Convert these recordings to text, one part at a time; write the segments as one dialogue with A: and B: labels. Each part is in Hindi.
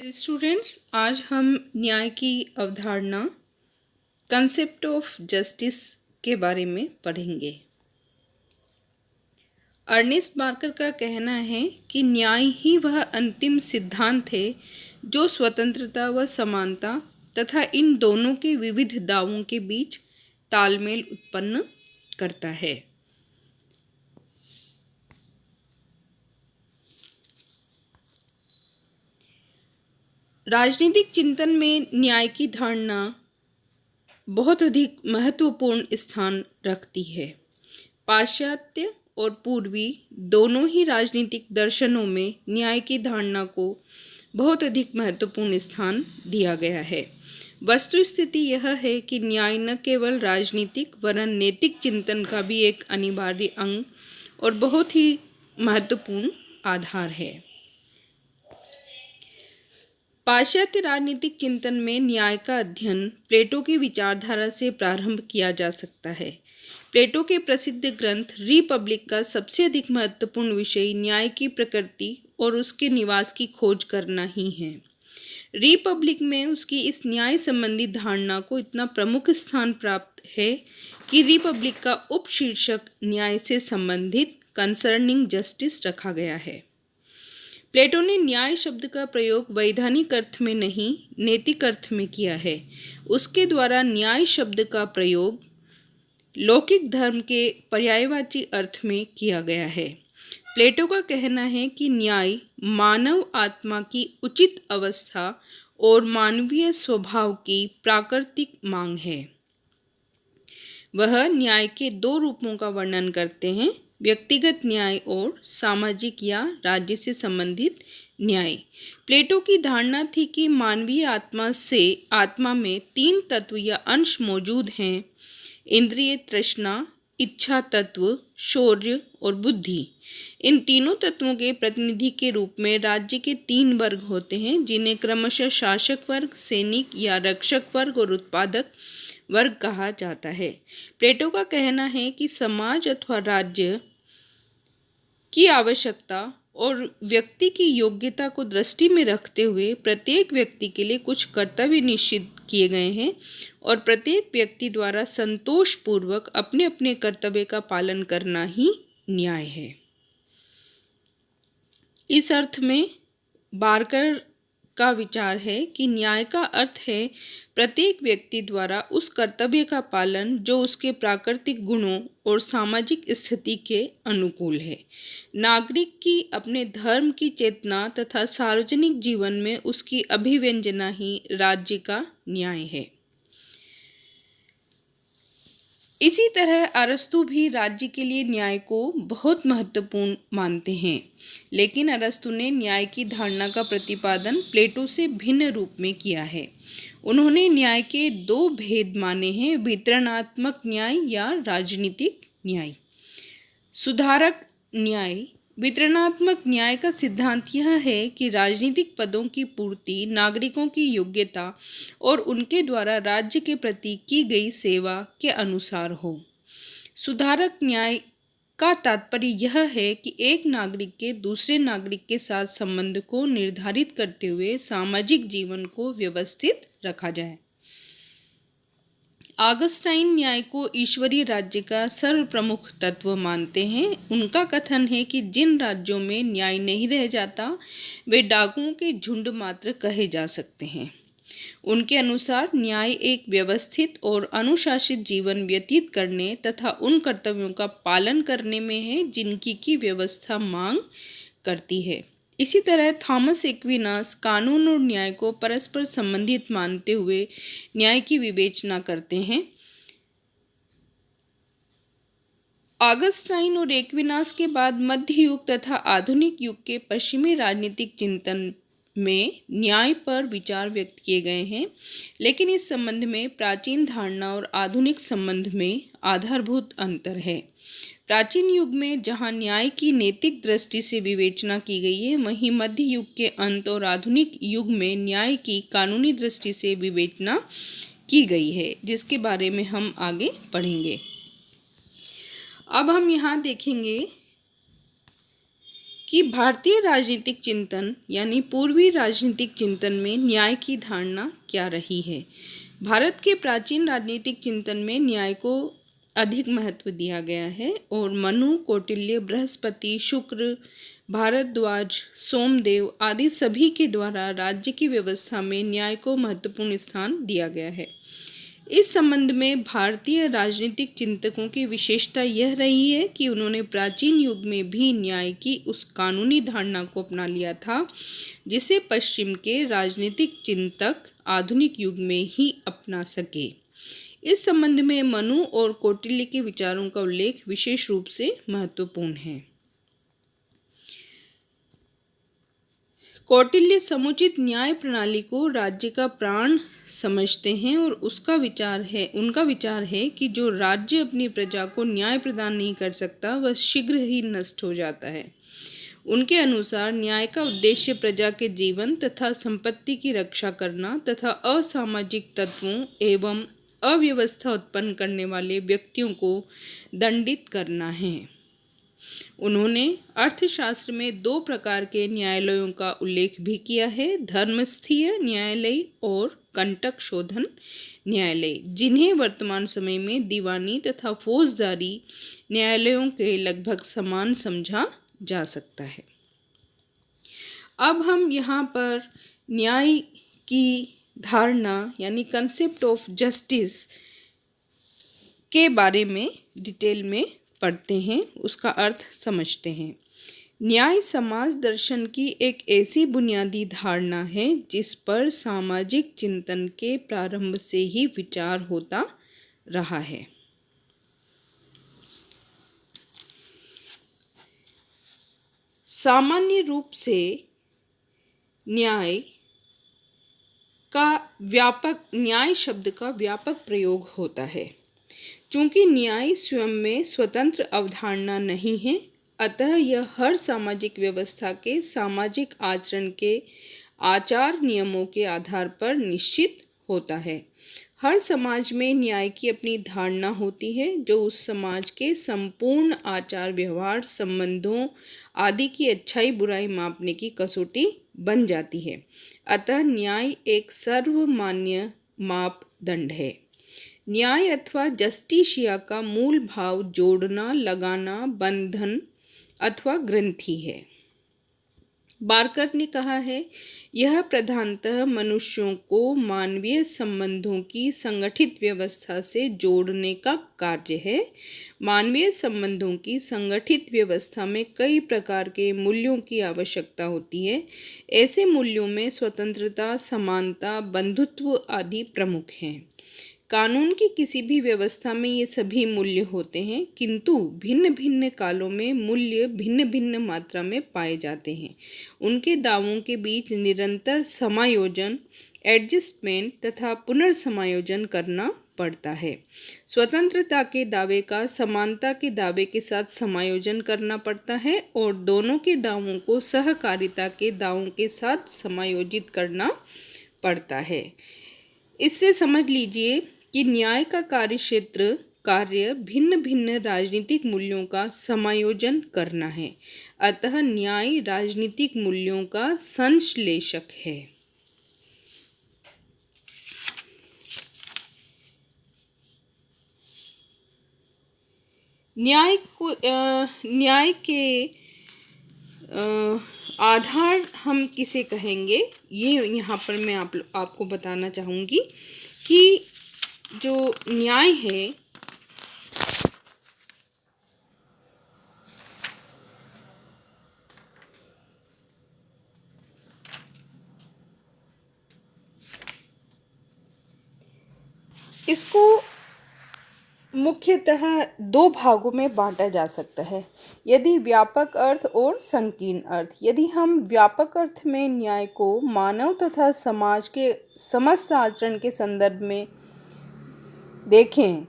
A: स्टूडेंट्स, आज हम न्याय की अवधारणा कंसेप्ट ऑफ जस्टिस के बारे में पढ़ेंगे। अर्नेस्ट बार्कर का कहना है कि न्याय ही वह अंतिम सिद्धांत है जो स्वतंत्रता व समानता तथा इन दोनों के विविध दावों के बीच तालमेल उत्पन्न करता है। राजनीतिक चिंतन में न्याय की धारणा बहुत अधिक महत्वपूर्ण स्थान रखती है। पाश्चात्य और पूर्वी दोनों ही राजनीतिक दर्शनों में न्याय की धारणा को बहुत अधिक महत्वपूर्ण स्थान दिया गया है। वस्तुस्थिति यह है कि न्याय न केवल राजनीतिक वरन नैतिक चिंतन का भी एक अनिवार्य अंग और बहुत ही महत्वपूर्ण आधार है। पाश्चात्य राजनीतिक चिंतन में न्याय का अध्ययन प्लेटो की विचारधारा से प्रारंभ किया जा सकता है। प्लेटो के प्रसिद्ध ग्रंथ रिपब्लिक का सबसे अधिक महत्वपूर्ण विषय न्याय की प्रकृति और उसके निवास की खोज करना ही है। रिपब्लिक में उसकी इस न्याय संबंधी धारणा को इतना प्रमुख स्थान प्राप्त है कि रिपब्लिक का उपशीर्षक न्याय से संबंधित कंसर्निंग जस्टिस रखा गया है। प्लेटो ने न्याय शब्द का प्रयोग वैधानिक अर्थ में नहीं, नैतिक अर्थ में किया है। उसके द्वारा न्याय शब्द का प्रयोग लौकिक धर्म के पर्यायवाची अर्थ में किया गया है। प्लेटो का कहना है कि न्याय मानव आत्मा की उचित अवस्था और मानवीय स्वभाव की प्राकृतिक मांग है। वह न्याय के दो रूपों का वर्णन करते हैं, व्यक्तिगत न्याय और सामाजिक या राज्य से संबंधित न्याय। प्लेटो की धारणा थी कि मानवीय आत्मा में तीन तत्व या अंश मौजूद हैं, इंद्रिय तृष्णा, इच्छा तत्व, शौर्य और बुद्धि। इन तीनों तत्वों के प्रतिनिधि के रूप में राज्य के तीन वर्ग होते हैं, जिन्हें क्रमशः शासक वर्ग, सैनिक या रक्षक वर्ग और उत्पादक वर्ग कहा जाता है। प्लेटो का कहना है कि समाज अथवा राज्य की आवश्यकता और व्यक्ति की योग्यता को दृष्टि में रखते हुए प्रत्येक व्यक्ति के लिए कुछ कर्तव्य निश्चित किए गए हैं और प्रत्येक व्यक्ति द्वारा संतोषपूर्वक अपने अपने कर्तव्य का पालन करना ही न्याय है। इस अर्थ में बार्कर का विचार है कि न्याय का अर्थ है प्रत्येक व्यक्ति द्वारा उस कर्तव्य का पालन जो उसके प्राकृतिक गुणों और सामाजिक स्थिति के अनुकूल है। नागरिक की अपने धर्म की चेतना तथा सार्वजनिक जीवन में उसकी अभिव्यंजना ही राज्य का न्याय है। इसी तरह अरस्तु भी राज्य के लिए न्याय को बहुत महत्वपूर्ण मानते हैं, लेकिन अरस्तु ने न्याय की धारणा का प्रतिपादन प्लेटो से भिन्न रूप में किया है। उन्होंने न्याय के दो भेद माने हैं, वितरणात्मक न्याय या राजनीतिक न्याय। सुधारक न्याय। वितरणात्मक न्याय का सिद्धांत यह है कि राजनीतिक पदों की पूर्ति नागरिकों की योग्यता और उनके द्वारा राज्य के प्रति की गई सेवा के अनुसार हो। सुधारक न्याय का तात्पर्य यह है कि एक नागरिक के दूसरे नागरिक के साथ संबंध को निर्धारित करते हुए सामाजिक जीवन को व्यवस्थित रखा जाए। ऑगस्टाइन न्याय को ईश्वरीय राज्य का सर्वप्रमुख तत्व मानते हैं। उनका कथन है कि जिन राज्यों में न्याय नहीं रह जाता वे डाकुओं के झुंड मात्र कहे जा सकते हैं। उनके अनुसार न्याय एक व्यवस्थित और अनुशासित जीवन व्यतीत करने तथा उन कर्तव्यों का पालन करने में है जिनकी की व्यवस्था मांग करती है। इसी तरह थॉमस एक्विनास कानून और न्याय को परस्पर संबंधित मानते हुए न्याय की विवेचना करते हैं। ऑगस्टाइन और एक्विनास के बाद मध्य युग तथा आधुनिक युग के पश्चिमी राजनीतिक चिंतन में न्याय पर विचार व्यक्त किए गए हैं, लेकिन इस संबंध में प्राचीन धारणा और आधुनिक संबंध में आधारभूत अंतर है। प्राचीन युग में जहाँ न्याय की नैतिक दृष्टि से विवेचना की गई है, वहीं मध्य युग के अंत और आधुनिक युग में न्याय की कानूनी दृष्टि से विवेचना की गई है, जिसके बारे में हम आगे पढ़ेंगे। अब हम यहाँ देखेंगे कि भारतीय राजनीतिक चिंतन यानी पूर्वी राजनीतिक चिंतन में न्याय की धारणा क्या रही है। भारत के प्राचीन राजनीतिक चिंतन में न्याय को अधिक महत्व दिया गया है और मनु, कौटिल्य, बृहस्पति, शुक्र, भारद्वाज, सोमदेव आदि सभी के द्वारा राज्य की व्यवस्था में न्याय को महत्वपूर्ण स्थान दिया गया है। इस संबंध में भारतीय राजनीतिक चिंतकों की विशेषता यह रही है कि उन्होंने प्राचीन युग में भी न्याय की उस कानूनी धारणा को अपना लिया था जिसे पश्चिम के राजनीतिक चिंतक आधुनिक युग में ही अपना सके। इस संबंध में मनु और कौटिल्य के विचारों का उल्लेख विशेष रूप से महत्वपूर्ण है। कौटिल्य समुचित न्याय प्रणाली को राज्य का प्राण समझते हैं और उनका विचार है कि जो राज्य अपनी प्रजा को न्याय प्रदान नहीं कर सकता वह शीघ्र ही नष्ट हो जाता है। उनके अनुसार न्याय का उद्देश्य प्रजा के जीवन तथा संपत्ति की रक्षा करना तथा असामाजिक तत्वों एवं अव्यवस्था उत्पन्न करने वाले व्यक्तियों को दंडित करना है। उन्होंने अर्थशास्त्र में 2 प्रकार के न्यायालयों का उल्लेख भी किया है, धर्मस्थीय न्यायालय और कंटक शोधन न्यायालय, जिन्हें वर्तमान समय में दीवानी तथा फौजदारी न्यायालयों के लगभग समान समझा जा सकता है। अब हम यहाँ पर न्याय की धारणा यानी कंसेप्ट ऑफ जस्टिस के बारे में डिटेल में पढ़ते हैं, उसका अर्थ समझते हैं। न्याय समाज दर्शन की एक ऐसी बुनियादी धारणा है जिस पर सामाजिक चिंतन के प्रारंभ से ही विचार होता रहा है। सामान्य रूप से न्याय शब्द का व्यापक प्रयोग होता है। चूँकि न्याय स्वयं में स्वतंत्र अवधारणा नहीं है, अतः यह हर सामाजिक व्यवस्था के सामाजिक आचरण के आचार नियमों के आधार पर निश्चित होता है। हर समाज में न्याय की अपनी धारणा होती है जो उस समाज के संपूर्ण आचार व्यवहार संबंधों आदि की अच्छाई बुराई मापने की कसौटी बन जाती है। अतः न्याय एक सर्वमान्य मापदंड है। न्याय अथवा जस्टिसिया का मूल भाव जोड़ना, लगाना, बंधन अथवा ग्रंथि है। बारकर ने कहा है, यह प्रधानतः मनुष्यों को मानवीय संबंधों की संगठित व्यवस्था से जोड़ने का कार्य है। मानवीय संबंधों की संगठित व्यवस्था में कई प्रकार के मूल्यों की आवश्यकता होती है। ऐसे मूल्यों में स्वतंत्रता, समानता, बंधुत्व आदि प्रमुख हैं। कानून की किसी भी व्यवस्था में ये सभी मूल्य होते हैं, किंतु भिन्न भिन्न कालों में मूल्य भिन्न भिन्न मात्रा में पाए जाते हैं। उनके दावों के बीच निरंतर समायोजन, एडजस्टमेंट तथा पुनर्समायोजन करना पड़ता है। स्वतंत्रता के दावे का समानता के दावे के साथ समायोजन करना पड़ता है और दोनों के दावों को सहकारिता के दावों के साथ समायोजित करना पड़ता है। इससे समझ लीजिए कि न्याय का कार्य भिन्न भिन्न राजनीतिक मूल्यों का समायोजन करना है। अतः न्याय राजनीतिक मूल्यों का संश्लेषक है। न्याय के आधार हम किसे कहेंगे, ये यहाँ पर मैं आपको बताना चाहूँगी कि जो न्याय है इसको मुख्यतः 2 भागों में बांटा जा सकता है, यदि व्यापक अर्थ और संकीर्ण अर्थ। यदि हम व्यापक अर्थ में न्याय को मानव तथा समाज के समस्त आचरण के संदर्भ में देखें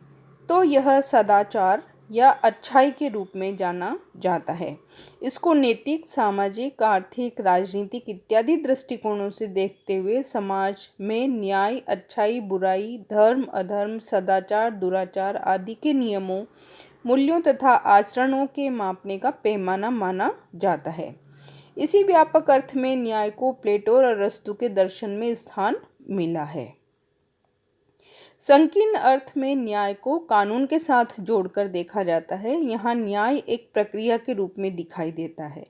A: तो यह सदाचार या अच्छाई के रूप में जाना जाता है। इसको नैतिक, सामाजिक, आर्थिक, राजनीतिक इत्यादि दृष्टिकोणों से देखते हुए समाज में न्याय, अच्छाई, बुराई, धर्म, अधर्म, सदाचार, दुराचार आदि के नियमों, मूल्यों तथा आचरणों के मापने का पैमाना माना जाता है। इसी व्यापक अर्थ में न्याय को प्लेटो और अरस्तू के दर्शन में स्थान मिला है। संकीर्ण अर्थ में न्याय को कानून के साथ जोड़कर देखा जाता है। यहाँ न्याय एक प्रक्रिया के रूप में दिखाई देता है।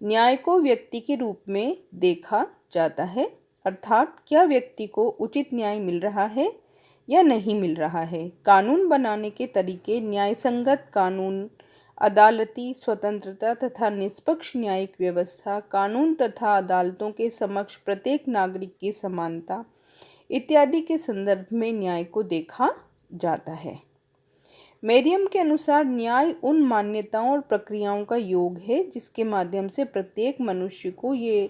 A: न्याय को व्यक्ति के रूप में देखा जाता है, अर्थात क्या व्यक्ति को उचित न्याय मिल रहा है या नहीं मिल रहा है। कानून बनाने के तरीके न्यायसंगत कानून, अदालती स्वतंत्रता तथा निष्पक्ष न्यायिक व्यवस्था, कानून तथा अदालतों के समक्ष प्रत्येक नागरिक की समानता इत्यादि के संदर्भ में न्याय को देखा जाता है। मेरियम के अनुसार न्याय उन मान्यताओं और प्रक्रियाओं का योग है जिसके माध्यम से प्रत्येक मनुष्य को ये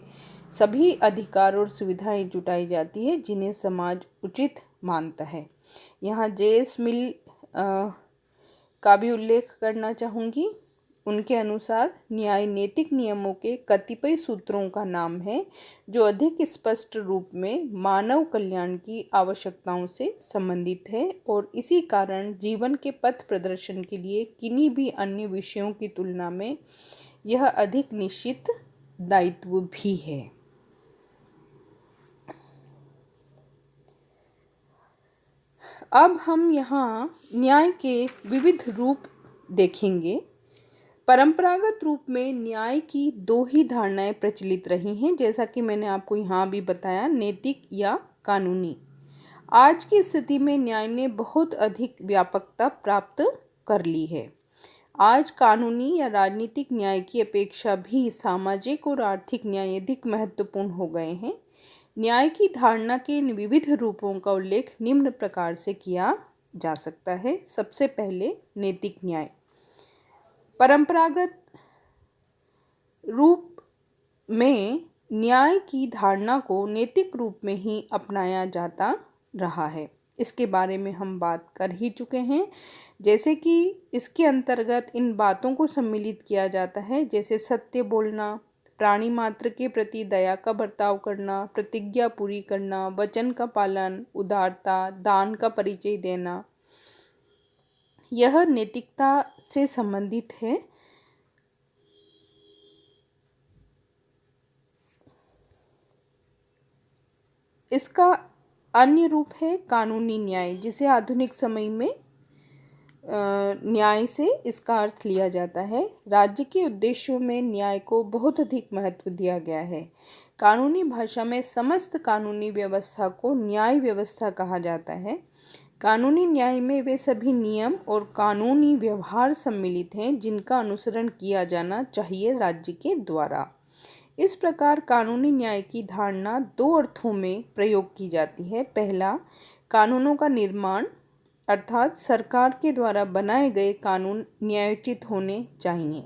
A: सभी अधिकार और सुविधाएं जुटाई जाती है जिन्हें समाज उचित मानता है। यहाँ जे.एस. मिल का भी उल्लेख करना चाहूँगी। उनके अनुसार न्याय नैतिक नियमों के कतिपय सूत्रों का नाम है जो अधिक स्पष्ट रूप में मानव कल्याण की आवश्यकताओं से संबंधित है और इसी कारण जीवन के पथ प्रदर्शन के लिए किन्हीं भी अन्य विषयों की तुलना में यह अधिक निश्चित दायित्व भी है। अब हम यहाँ न्याय के विविध रूप देखेंगे। परंपरागत रूप में न्याय की दो ही धारणाएं प्रचलित रही हैं, जैसा कि मैंने आपको यहाँ भी बताया, नैतिक या कानूनी। आज की स्थिति में न्याय ने बहुत अधिक व्यापकता प्राप्त कर ली है। आज कानूनी या राजनीतिक न्याय की अपेक्षा भी सामाजिक और आर्थिक न्याय अधिक महत्वपूर्ण हो गए हैं। न्याय की धारणा के इन विविध रूपों का उल्लेख निम्न प्रकार से किया जा सकता है। सबसे पहले नैतिक न्याय। परंपरागत रूप में न्याय की धारणा को नैतिक रूप में ही अपनाया जाता रहा है। इसके बारे में हम बात कर ही चुके हैं, जैसे कि इसके अंतर्गत इन बातों को सम्मिलित किया जाता है, जैसे सत्य बोलना, प्राणी मात्र के प्रति दया का बर्ताव करना, प्रतिज्ञा पूरी करना, वचन का पालन, उदारता, दान का परिचय देना। यह नैतिकता से संबंधित है। इसका अन्य रूप है कानूनी न्याय, जिसे आधुनिक समय में न्याय से इसका अर्थ लिया जाता है। राज्य के उद्देश्यों में न्याय को बहुत अधिक महत्व दिया गया है। कानूनी भाषा में समस्त कानूनी व्यवस्था को न्याय व्यवस्था कहा जाता है। कानूनी न्याय में वे सभी नियम और कानूनी व्यवहार सम्मिलित हैं जिनका अनुसरण किया जाना चाहिए राज्य के द्वारा। इस प्रकार कानूनी न्याय की धारणा दो अर्थों में प्रयोग की जाती है। पहला, कानूनों का निर्माण, अर्थात सरकार के द्वारा बनाए गए कानून न्यायोचित होने चाहिए।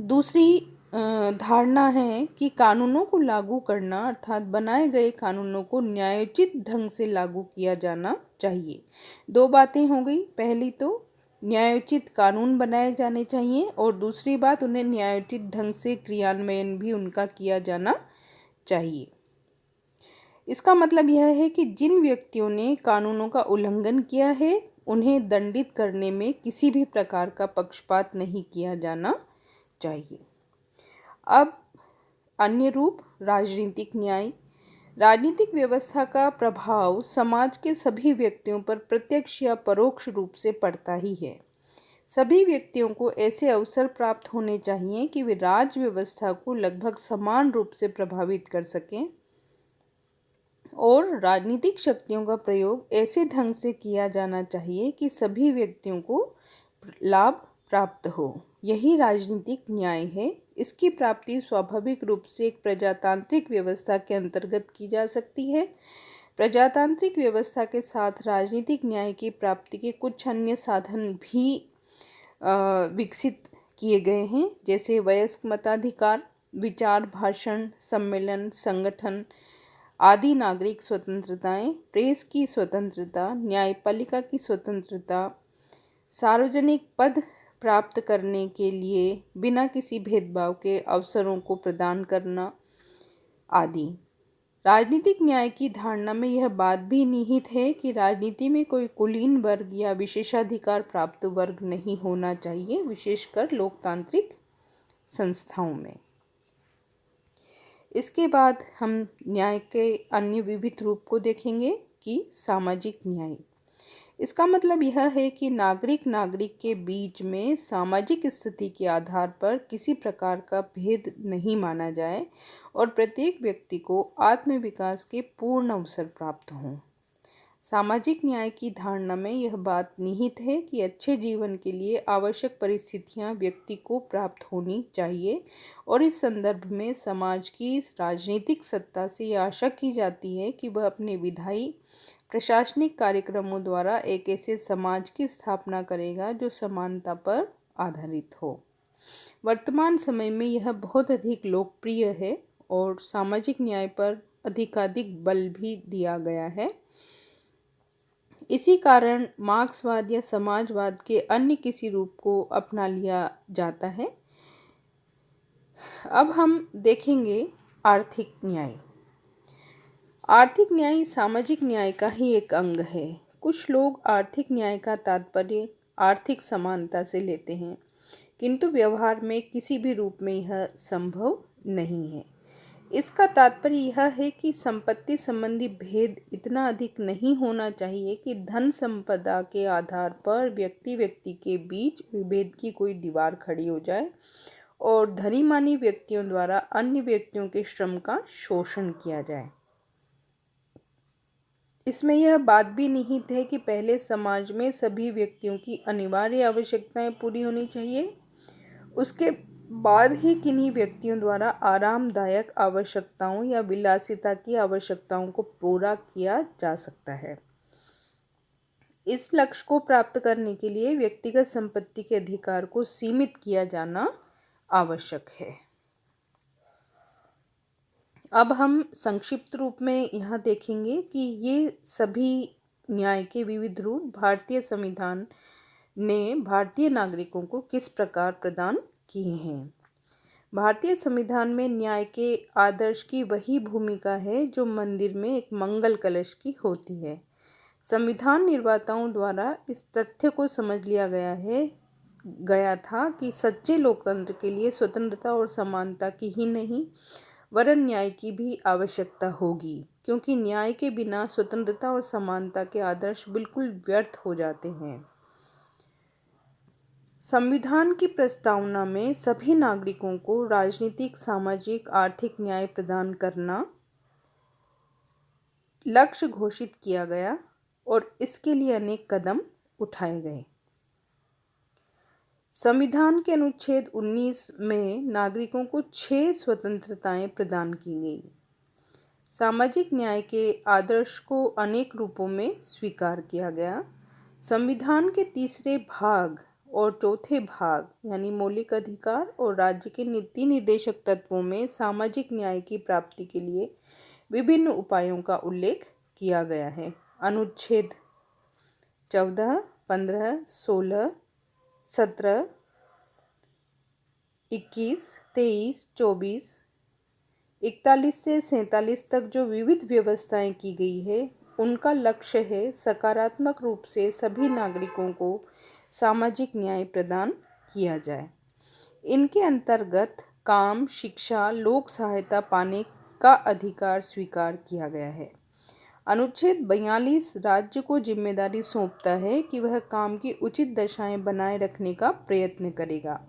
A: दूसरी धारणा है कि कानूनों को लागू करना, अर्थात बनाए गए कानूनों को न्यायोचित ढंग से लागू किया जाना चाहिए। दो बातें हो गई। पहली तो न्यायोचित कानून बनाए जाने चाहिए और दूसरी बात, उन्हें न्यायोचित ढंग से क्रियान्वयन भी उनका किया जाना चाहिए। इसका मतलब यह है कि जिन व्यक्तियों ने कानूनों का उल्लंघन किया है उन्हें दंडित करने में किसी भी प्रकार का पक्षपात नहीं किया जाना चाहिए। अब अन्य रूप, राजनीतिक न्याय। राजनीतिक व्यवस्था का प्रभाव समाज के सभी व्यक्तियों पर प्रत्यक्ष या परोक्ष रूप से पड़ता ही है। सभी व्यक्तियों को ऐसे अवसर प्राप्त होने चाहिए कि वे राज व्यवस्था को लगभग समान रूप से प्रभावित कर सकें और राजनीतिक शक्तियों का प्रयोग ऐसे ढंग से किया जाना चाहिए कि सभी व्यक्तियों को लाभ प्राप्त हो। यही राजनीतिक न्याय है। इसकी प्राप्ति स्वाभाविक रूप से एक प्रजातांत्रिक व्यवस्था के अंतर्गत की जा सकती है। प्रजातांत्रिक व्यवस्था के साथ राजनीतिक न्याय की प्राप्ति के कुछ अन्य साधन भी विकसित किए गए हैं, जैसे वयस्क मताधिकार, विचार, भाषण, सम्मेलन, संगठन आदि नागरिक स्वतंत्रताएं, प्रेस की स्वतंत्रता, न्यायपालिका की स्वतंत्रता, सार्वजनिक पद प्राप्त करने के लिए बिना किसी भेदभाव के अवसरों को प्रदान करना आदि। राजनीतिक न्याय की धारणा में यह बात भी निहित है कि राजनीति में कोई कुलीन वर्ग या विशेषाधिकार प्राप्त वर्ग नहीं होना चाहिए, विशेषकर लोकतांत्रिक संस्थाओं में। इसके बाद हम न्याय के अन्य विविध रूप को देखेंगे कि सामाजिक न्याय। इसका मतलब यह है कि नागरिक के बीच में सामाजिक स्थिति के आधार पर किसी प्रकार का भेद नहीं माना जाए और प्रत्येक व्यक्ति को आत्म विकास के पूर्ण अवसर प्राप्त हों। सामाजिक न्याय की धारणा में यह बात निहित है कि अच्छे जीवन के लिए आवश्यक परिस्थितियां व्यक्ति को प्राप्त होनी चाहिए और इस संदर्भ में समाज की राजनीतिक सत्ता से यह आशा की जाती है कि वह अपने विधायी प्रशासनिक कार्यक्रमों द्वारा एक ऐसे समाज की स्थापना करेगा जो समानता पर आधारित हो। वर्तमान समय में यह बहुत अधिक लोकप्रिय है और सामाजिक न्याय पर अधिकाधिक बल भी दिया गया है। इसी कारण मार्क्सवाद या समाजवाद के अन्य किसी रूप को अपना लिया जाता है। अब हम देखेंगे आर्थिक न्याय। आर्थिक न्याय सामाजिक न्याय का ही एक अंग है। कुछ लोग आर्थिक न्याय का तात्पर्य आर्थिक समानता से लेते हैं, किंतु व्यवहार में किसी भी रूप में यह संभव नहीं है। इसका तात्पर्य यह है कि संपत्ति संबंधी भेद इतना अधिक नहीं होना चाहिए कि धन संपदा के आधार पर व्यक्ति के बीच विभेद की कोई दीवार खड़ी हो जाए और धनी मानी व्यक्तियों द्वारा अन्य व्यक्तियों के श्रम का शोषण किया जाए। इसमें यह बात भी निहित है कि पहले समाज में सभी व्यक्तियों की अनिवार्य आवश्यकताएं पूरी होनी चाहिए, उसके बाद ही किन्हीं व्यक्तियों द्वारा आरामदायक आवश्यकताओं या विलासिता की आवश्यकताओं को पूरा किया जा सकता है। इस लक्ष्य को प्राप्त करने के लिए व्यक्तिगत संपत्ति के अधिकार को सीमित किया जाना आवश्यक है। अब हम संक्षिप्त रूप में यहाँ देखेंगे कि ये सभी न्याय के विविध रूप भारतीय संविधान ने भारतीय नागरिकों को किस प्रकार प्रदान किए हैं। भारतीय संविधान में न्याय के आदर्श की वही भूमिका है जो मंदिर में एक मंगल कलश की होती है। संविधान निर्माताओं द्वारा इस तथ्य को समझ लिया गया था कि सच्चे लोकतंत्र के लिए स्वतंत्रता और समानता की ही नहीं वरन न्याय की भी आवश्यकता होगी, क्योंकि न्याय के बिना स्वतंत्रता और समानता के आदर्श बिल्कुल व्यर्थ हो जाते हैं। संविधान की प्रस्तावना में सभी नागरिकों को राजनीतिक, सामाजिक, आर्थिक न्याय प्रदान करना लक्ष्य घोषित किया गया और इसके लिए अनेक कदम उठाए गए। संविधान के अनुच्छेद 19 में नागरिकों को 6 स्वतंत्रताएं प्रदान की गई। सामाजिक न्याय के आदर्श को अनेक रूपों में स्वीकार किया गया। संविधान के तीसरे भाग और चौथे भाग यानी मौलिक अधिकार और राज्य के नीति निर्देशक तत्वों में सामाजिक न्याय की प्राप्ति के लिए विभिन्न उपायों का उल्लेख किया गया है। अनुच्छेद 14, 15, 16, 17, 21, 23, 24, 41 से 47 तक जो विविध व्यवस्थाएं की गई है उनका लक्ष्य है सकारात्मक रूप से सभी नागरिकों को सामाजिक न्याय प्रदान किया जाए। इनके अंतर्गत काम, शिक्षा, लोक सहायता पाने का अधिकार स्वीकार किया गया है। अनुच्छेद 42 राज्य को जिम्मेदारी सौंपता है कि वह काम की उचित दशाएं बनाए रखने का प्रयत्न करेगा।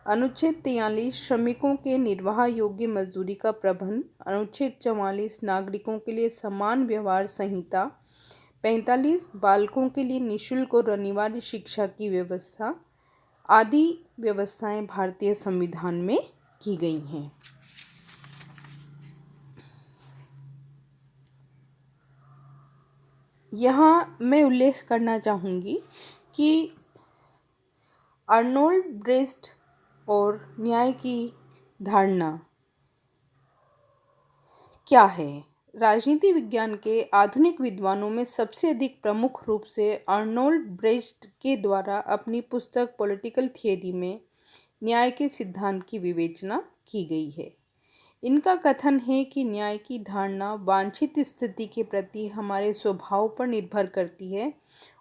A: अनुच्छेद 43 श्रमिकों के निर्वाह योग्य मजदूरी का प्रबंध। अनुच्छेद 44 नागरिकों के लिए समान व्यवहार संहिता। 45 बालकों के लिए निःशुल्क और अनिवार्य शिक्षा की व्यवस्था आदि व्यवस्थाएं भारतीय संविधान में की गई हैं। यहाँ मैं उल्लेख करना चाहूँगी कि अर्नोल्ड ब्रेस्ट और न्याय की धारणा क्या है। राजनीति विज्ञान के आधुनिक विद्वानों में सबसे अधिक प्रमुख रूप से अर्नोल्ड ब्रेस्ट के द्वारा अपनी पुस्तक पॉलिटिकल थियरी में न्याय के सिद्धांत की विवेचना की गई है। इनका कथन है कि न्याय की धारणा वांछित स्थिति के प्रति हमारे स्वभाव पर निर्भर करती है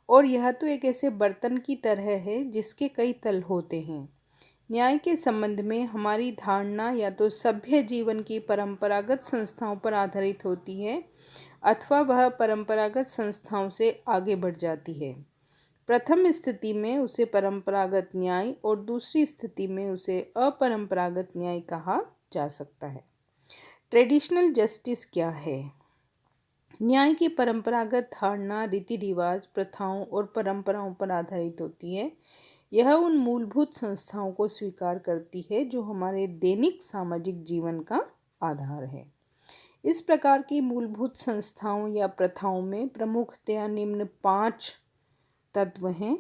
A: और यह तो एक ऐसे बर्तन की तरह है जिसके कई तल होते हैं। न्याय के संबंध में हमारी धारणा या तो सभ्य जीवन की परंपरागत संस्थाओं पर आधारित होती है अथवा वह परंपरागत संस्थाओं से आगे बढ़ जाती है। प्रथम स्थिति में उसे परंपरागत न्याय और दूसरी स्थिति में उसे अपरंपरागत न्याय कहा जा सकता है। ट्रेडिशनल जस्टिस क्या है? न्याय की परंपरागत धारणा रीति रिवाज, प्रथाओं और परंपराओं पर आधारित होती है। यह उन मूलभूत संस्थाओं को स्वीकार करती है जो हमारे दैनिक सामाजिक जीवन का आधार है। इस प्रकार की मूलभूत संस्थाओं या प्रथाओं में प्रमुखतया निम्न 5 तत्व हैं।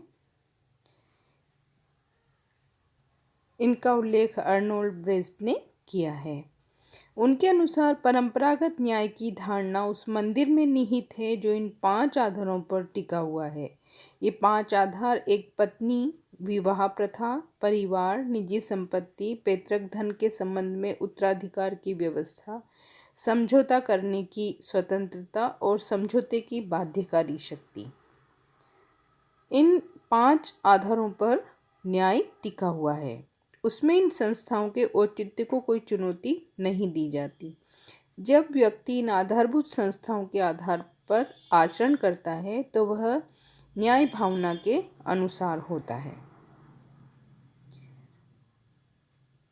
A: इनका उल्लेख अर्नोल्ड ब्रेस्ट ने किया है। उनके अनुसार परंपरागत न्याय की धारणा उस मंदिर में निहित है जो इन 5 आधारों पर टिका हुआ है। ये 5 आधार एक पत्नी, विवाह प्रथा, परिवार, निजी संपत्ति, पैतृक धन के संबंध में उत्तराधिकार की व्यवस्था, समझौता करने की स्वतंत्रता और समझौते की बाध्यकारी शक्ति। इन 5 आधारों पर न्याय टिका हुआ है। उसमें इन संस्थाओं के औचित्य को कोई चुनौती नहीं दी जाती। जब व्यक्ति इन आधारभूत संस्थाओं के आधार पर आचरण करता है तो वह न्याय भावना के अनुसार होता है।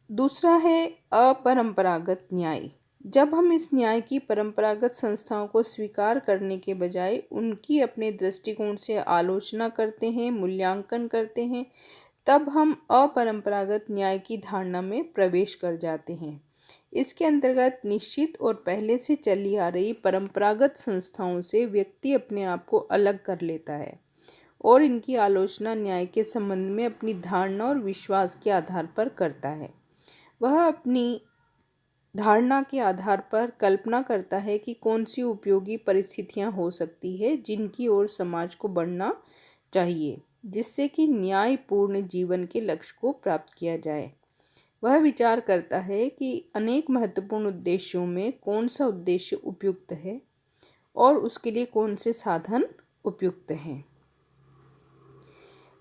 A: दूसरा है अपरंपरागत न्याय। जब हम इस न्याय की परंपरागत संस्थाओं को स्वीकार करने के बजाय उनकी अपने दृष्टिकोण से आलोचना करते हैं, मूल्यांकन करते हैं, तब हम अपरंपरागत न्याय की धारणा में प्रवेश कर जाते हैं। इसके अंतर्गत निश्चित और पहले से चली आ रही परंपरागत संस्थाओं से व्यक्ति अपने आप को अलग कर लेता है और इनकी आलोचना न्याय के संबंध में अपनी धारणा और विश्वास के आधार पर करता है। वह अपनी धारणा के आधार पर कल्पना करता है कि कौन सी उपयोगी परिस्थितियां हो सकती है जिनकी ओर समाज को बढ़ना चाहिए जिससे कि न्यायपूर्ण जीवन के लक्ष्य को प्राप्त किया जाए। वह विचार करता है कि अनेक महत्वपूर्ण उद्देश्यों में कौन सा उद्देश्य उपयुक्त है और उसके लिए कौन से साधन उपयुक्त हैं।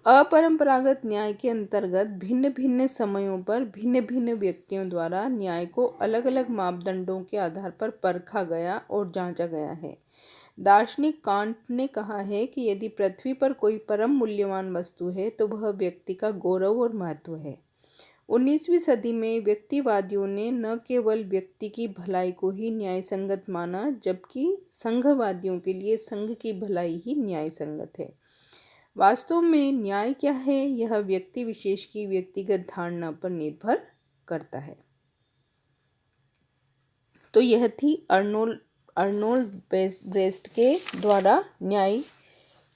A: अपरंपरागत न्याय के अंतर्गत भिन्न भिन्न समयों पर भिन्न भिन्न व्यक्तियों द्वारा न्याय को अलग अलग मापदंडों के आधार पर परखा गया और जांचा गया है। दार्शनिक कांट ने कहा है कि यदि पृथ्वी पर कोई परम मूल्यवान वस्तु है तो वह व्यक्ति का गौरव और महत्व है। 19वीं सदी में व्यक्तिवादियों ने न केवल व्यक्ति की भलाई को ही न्याय संगत माना जबकि संघवादियों के लिए संघ की भलाई ही न्याय संगत है। वास्तव में न्याय क्या है यह व्यक्ति विशेष की व्यक्तिगत धारणा पर निर्भर करता है। तो यह थी अर्नोल्ड ब्रेस्ट के द्वारा न्याय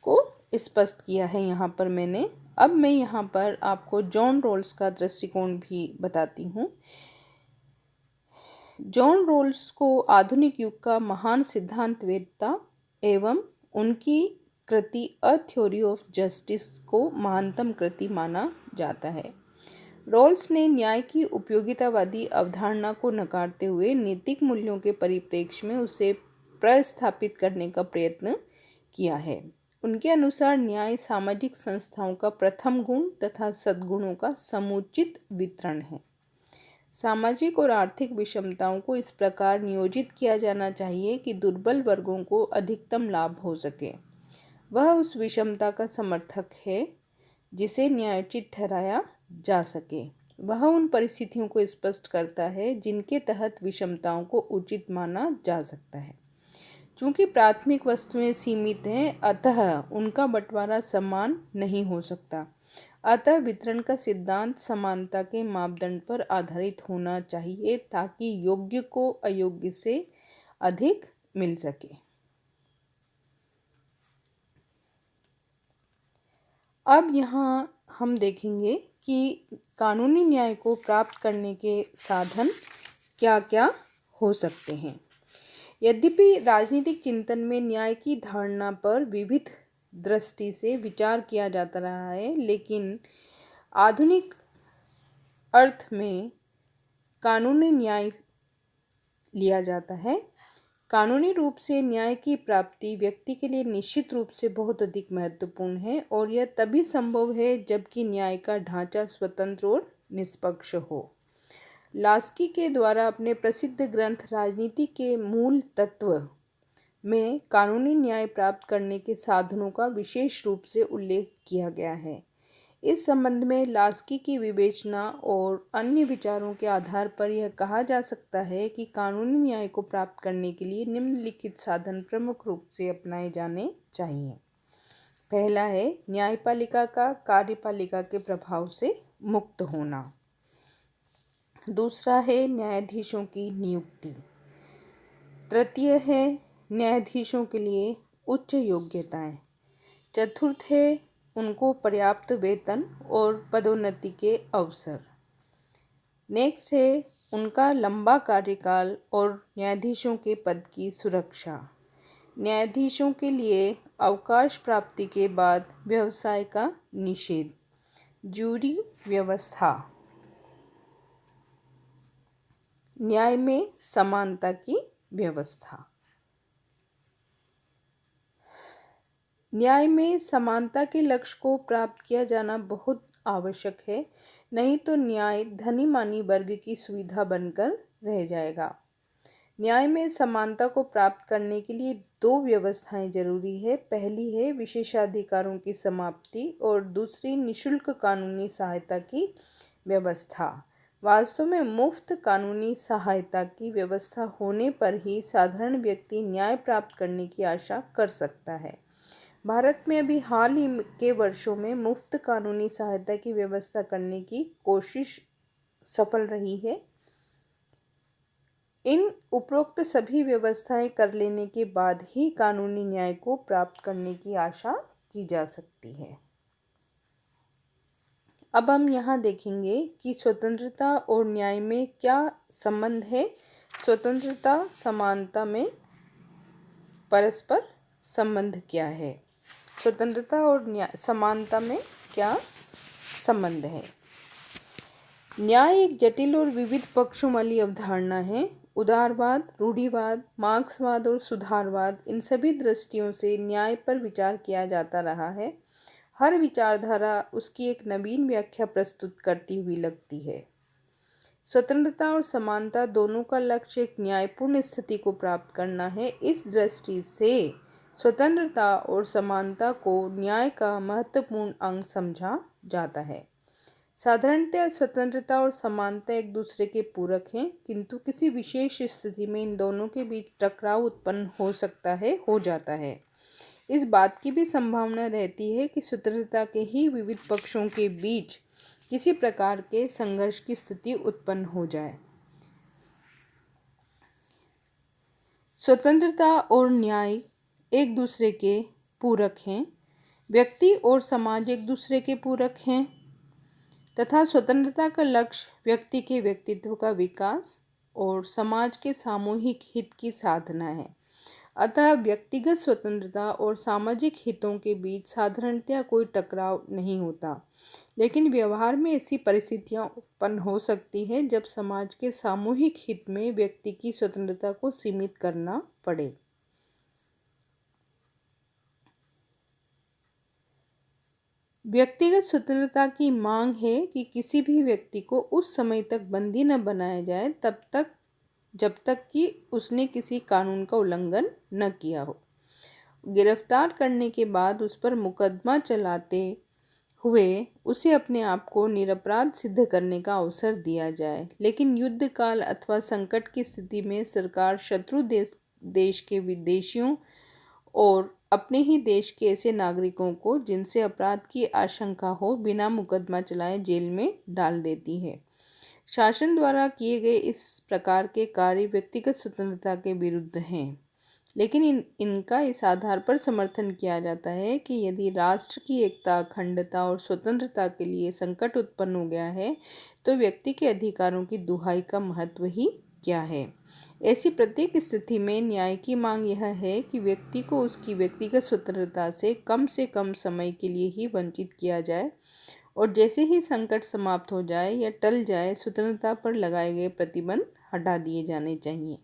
A: को स्पष्ट किया है यहाँ पर मैंने। अब मैं यहाँ पर आपको जॉन रॉल्स का दृष्टिकोण भी बताती हूँ। जॉन रॉल्स को आधुनिक युग का महान सिद्धांतवेत्ता एवं उनकी कृति अ थ्योरी ऑफ जस्टिस को महानतम कृति माना जाता है। रॉल्स ने न्याय की उपयोगितावादी अवधारणा को नकारते हुए नैतिक मूल्यों के परिप्रेक्ष्य में उसे प्रस्थापित करने का प्रयत्न किया है। उनके अनुसार न्याय सामाजिक संस्थाओं का प्रथम गुण तथा सद्गुणों का समुचित वितरण है। सामाजिक और आर्थिक विषमताओं को इस प्रकार नियोजित किया जाना चाहिए कि दुर्बल वर्गों को अधिकतम लाभ हो सके। वह उस विषमता का समर्थक है जिसे न्यायोचित ठहराया जा सके। वह उन परिस्थितियों को स्पष्ट करता है जिनके तहत विषमताओं को उचित माना जा सकता है। चूँकि प्राथमिक वस्तुएं सीमित हैं अतः उनका बंटवारा समान नहीं हो सकता। अतः वितरण का सिद्धांत समानता के मापदंड पर आधारित होना चाहिए ताकि योग्य को अयोग्य से अधिक मिल सके। अब यहाँ हम देखेंगे कि कानूनी न्याय को प्राप्त करने के साधन क्या क्या हो सकते हैं। यद्यपि राजनीतिक चिंतन में न्याय की धारणा पर विविध दृष्टि से विचार किया जाता रहा है, लेकिन आधुनिक अर्थ में कानूनी न्याय लिया जाता है। कानूनी रूप से न्याय की प्राप्ति व्यक्ति के लिए निश्चित रूप से बहुत अधिक महत्वपूर्ण है और यह तभी संभव है जबकि न्याय का ढांचा स्वतंत्र और निष्पक्ष हो। लास्की के द्वारा अपने प्रसिद्ध ग्रंथ राजनीति के मूल तत्व में कानूनी न्याय प्राप्त करने के साधनों का विशेष रूप से उल्लेख किया गया है। इस संबंध में लास्की की विवेचना और अन्य विचारों के आधार पर यह कहा जा सकता है कि कानूनी न्याय को प्राप्त करने के लिए निम्नलिखित साधन प्रमुख रूप से अपनाए जाने चाहिए। पहला है न्यायपालिका का कार्यपालिका के प्रभाव से मुक्त होना। दूसरा है न्यायाधीशों की नियुक्ति। तृतीय है न्यायाधीशों के लिए उच्च योग्यताएं। चतुर्थ है उनको पर्याप्त वेतन और पदोन्नति के अवसर। नेक्स्ट है उनका लंबा कार्यकाल और न्यायाधीशों के पद की सुरक्षा। न्यायाधीशों के लिए अवकाश प्राप्ति के बाद व्यवसाय का निषेध। जूरी व्यवस्था। न्याय में समानता की व्यवस्था। न्याय में समानता के लक्ष्य को प्राप्त किया जाना बहुत आवश्यक है, नहीं तो न्याय धनी मानी वर्ग की सुविधा बनकर रह जाएगा। न्याय में समानता को प्राप्त करने के लिए दो व्यवस्थाएं जरूरी है। पहली है विशेषाधिकारों की समाप्ति और दूसरी निशुल्क कानूनी सहायता की व्यवस्था। वास्तव में मुफ्त कानूनी सहायता की व्यवस्था होने पर ही साधारण व्यक्ति न्याय प्राप्त करने की आशा कर सकता है। भारत में अभी हाल ही के वर्षों में मुफ्त कानूनी सहायता की व्यवस्था करने की कोशिश सफल रही है। इन उपरोक्त सभी व्यवस्थाएं कर लेने के बाद ही कानूनी न्याय को प्राप्त करने की आशा की जा सकती है। अब हम यहाँ देखेंगे कि स्वतंत्रता और न्याय में क्या संबंध है। स्वतंत्रता समानता में परस्पर संबंध क्या है? स्वतंत्रता और न्याय समानता में क्या संबंध है? न्याय एक जटिल और विविध पक्षों वाली अवधारणा है। उदारवाद, रूढ़िवाद, मार्क्सवाद और सुधारवाद, इन सभी दृष्टियों से न्याय पर विचार किया जाता रहा है। हर विचारधारा उसकी एक नवीन व्याख्या प्रस्तुत करती हुई लगती है। स्वतंत्रता और समानता दोनों का लक्ष्य एक न्यायपूर्ण स्थिति को प्राप्त करना है। इस दृष्टि से स्वतंत्रता और समानता को न्याय का महत्वपूर्ण अंग समझा जाता है। साधारणतः स्वतंत्रता और समानता एक दूसरे के पूरक हैं, किंतु किसी विशेष स्थिति में इन दोनों के बीच टकराव उत्पन्न हो जाता है। इस बात की भी संभावना रहती है कि स्वतंत्रता के ही विविध पक्षों के बीच किसी प्रकार के संघर्ष की स्थिति उत्पन्न हो जाए। स्वतंत्रता और न्याय एक दूसरे के पूरक हैं। व्यक्ति और समाज एक दूसरे के पूरक हैं तथा स्वतंत्रता का लक्ष्य व्यक्ति के व्यक्तित्व का विकास और समाज के सामूहिक हित की साधना है। अतः व्यक्तिगत स्वतंत्रता और सामाजिक हितों के बीच साधारणतया कोई टकराव नहीं होता, लेकिन व्यवहार में ऐसी परिस्थितियां उत्पन्न हो सकती है जब समाज के सामूहिक हित में व्यक्ति की स्वतंत्रता को सीमित करना पड़े। व्यक्तिगत स्वतंत्रता की मांग है कि किसी भी व्यक्ति को उस समय तक बंदी न बनाया जाए जब तक कि उसने किसी कानून का उल्लंघन न किया हो। गिरफ्तार करने के बाद उस पर मुकदमा चलाते हुए उसे अपने आप को निरपराध सिद्ध करने का अवसर दिया जाए। लेकिन युद्ध काल अथवा संकट की स्थिति में सरकार शत्रु देश के विदेशियों और अपने ही देश के ऐसे नागरिकों को जिनसे अपराध की आशंका हो बिना मुकदमा चलाए जेल में डाल देती है। शासन द्वारा किए गए इस प्रकार के कार्य व्यक्तिगत स्वतंत्रता के विरुद्ध हैं, लेकिन इनका इस आधार पर समर्थन किया जाता है कि यदि राष्ट्र की एकता, अखंडता और स्वतंत्रता के लिए संकट उत्पन्न हो गया है तो व्यक्ति के अधिकारों की दुहाई का महत्व ही क्या है। ऐसी प्रत्येक स्थिति में न्याय की मांग यह है कि व्यक्ति को उसकी व्यक्तिगत स्वतंत्रता से कम समय के लिए ही वंचित किया जाए और जैसे ही संकट समाप्त हो जाए या टल जाए स्वतंत्रता पर लगाए गए प्रतिबंध हटा दिए जाने चाहिए।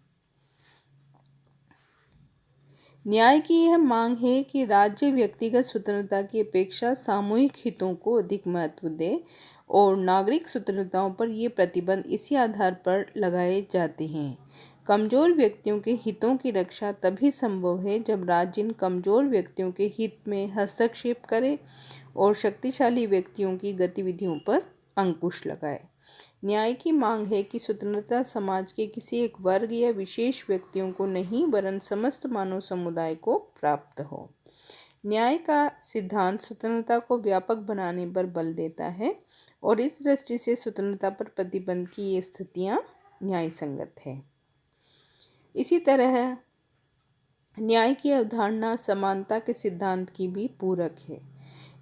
A: न्याय की यह मांग है कि राज्य व्यक्तिगत स्वतंत्रता की अपेक्षा सामूहिक हितों को अधिक महत्व दे और नागरिक स्वतंत्रताओं पर ये प्रतिबंध इसी आधार पर लगाए जाते हैं। कमज़ोर व्यक्तियों के हितों की रक्षा तभी संभव है जब राज्य इन कमज़ोर व्यक्तियों के हित में हस्तक्षेप करे और शक्तिशाली व्यक्तियों की गतिविधियों पर अंकुश लगाए। न्याय की मांग है कि स्वतंत्रता समाज के किसी एक वर्ग या विशेष व्यक्तियों को नहीं वरन समस्त मानव समुदाय को प्राप्त हो। न्याय का सिद्धांत स्वतंत्रता को व्यापक बनाने पर बल देता है और इस दृष्टि से स्वतंत्रता पर प्रतिबंध की ये स्थितियाँ न्याय संगत है। इसी तरह न्याय की अवधारणा समानता के सिद्धांत की भी पूरक है।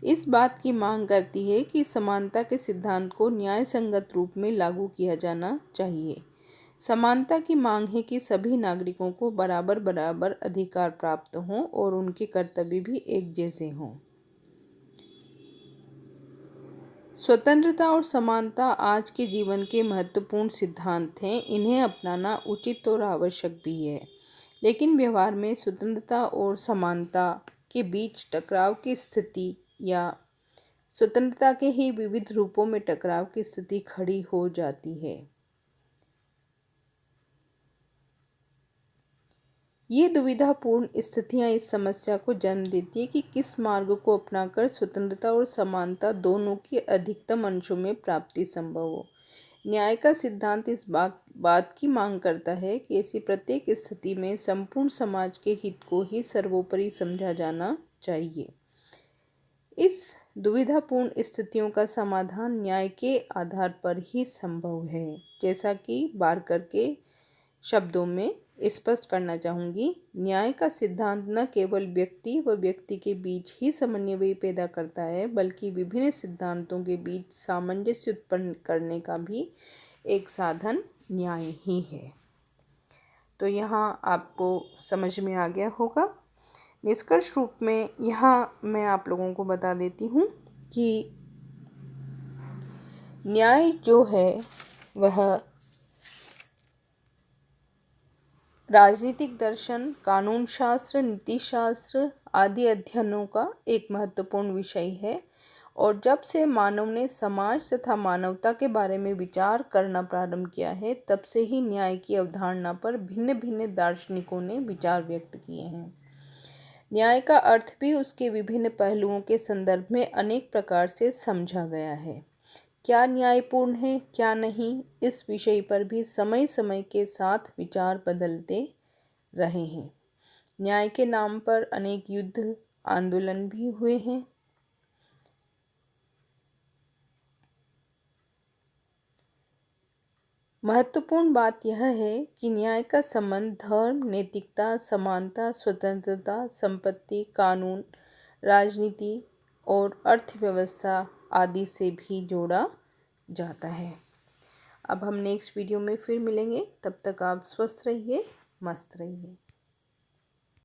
A: इस बात की मांग करती है कि समानता के सिद्धांत को न्याय संगत रूप में लागू किया जाना चाहिए। समानता की मांग है कि सभी नागरिकों को बराबर बराबर अधिकार प्राप्त हों और उनके कर्तव्य भी एक जैसे हों। स्वतंत्रता और समानता आज के जीवन के महत्वपूर्ण सिद्धांत हैं। इन्हें अपनाना उचित और आवश्यक भी है, लेकिन व्यवहार में स्वतंत्रता और समानता के बीच टकराव की स्थिति या स्वतंत्रता के ही विविध रूपों में टकराव की स्थिति खड़ी हो जाती है। ये दुविधापूर्ण स्थितियां इस समस्या को जन्म देती है कि किस मार्ग को अपनाकर स्वतंत्रता और समानता दोनों की अधिकतम अंशों में प्राप्ति संभव हो। न्याय का सिद्धांत इस बात की मांग करता है कि ऐसी प्रत्येक स्थिति में संपूर्ण समाज के हित को ही सर्वोपरि समझा जाना चाहिए। इस दुविधापूर्ण स्थितियों का समाधान न्याय के आधार पर ही संभव है। जैसा कि बारकर के शब्दों में स्पष्ट करना चाहूँगी, न्याय का सिद्धांत न केवल व्यक्ति व व्यक्ति के बीच ही समन्वय पैदा करता है, बल्कि विभिन्न सिद्धांतों के बीच सामंजस्य उत्पन्न करने का भी एक साधन न्याय ही है। तो यहाँ आपको समझ में आ गया होगा। निष्कर्ष रूप में यहाँ मैं आप लोगों को बता देती हूँ कि न्याय जो है वह राजनीतिक दर्शन, कानून शास्त्र, नीति शास्त्र आदि अध्ययनों का एक महत्वपूर्ण विषय है और जब से मानव ने समाज तथा मानवता के बारे में विचार करना प्रारंभ किया है, तब से ही न्याय की अवधारणा पर भिन्न भिन्न दार्शनिकों ने विचार व्यक्त किए हैं। न्याय का अर्थ भी उसके विभिन्न पहलुओं के संदर्भ में अनेक प्रकार से समझा गया है। क्या न्यायपूर्ण है, क्या नहीं, इस विषय पर भी समय समय के साथ विचार बदलते रहे हैं। न्याय के नाम पर अनेक युद्ध, आंदोलन भी हुए हैं। महत्वपूर्ण बात यह है कि न्याय का संबंध धर्म, नैतिकता, समानता, स्वतंत्रता, संपत्ति, कानून, राजनीति और अर्थव्यवस्था आदि से भी जोड़ा जाता है। अब हम नेक्स्ट वीडियो में फिर मिलेंगे। तब तक आप स्वस्थ रहिए, मस्त रहिए।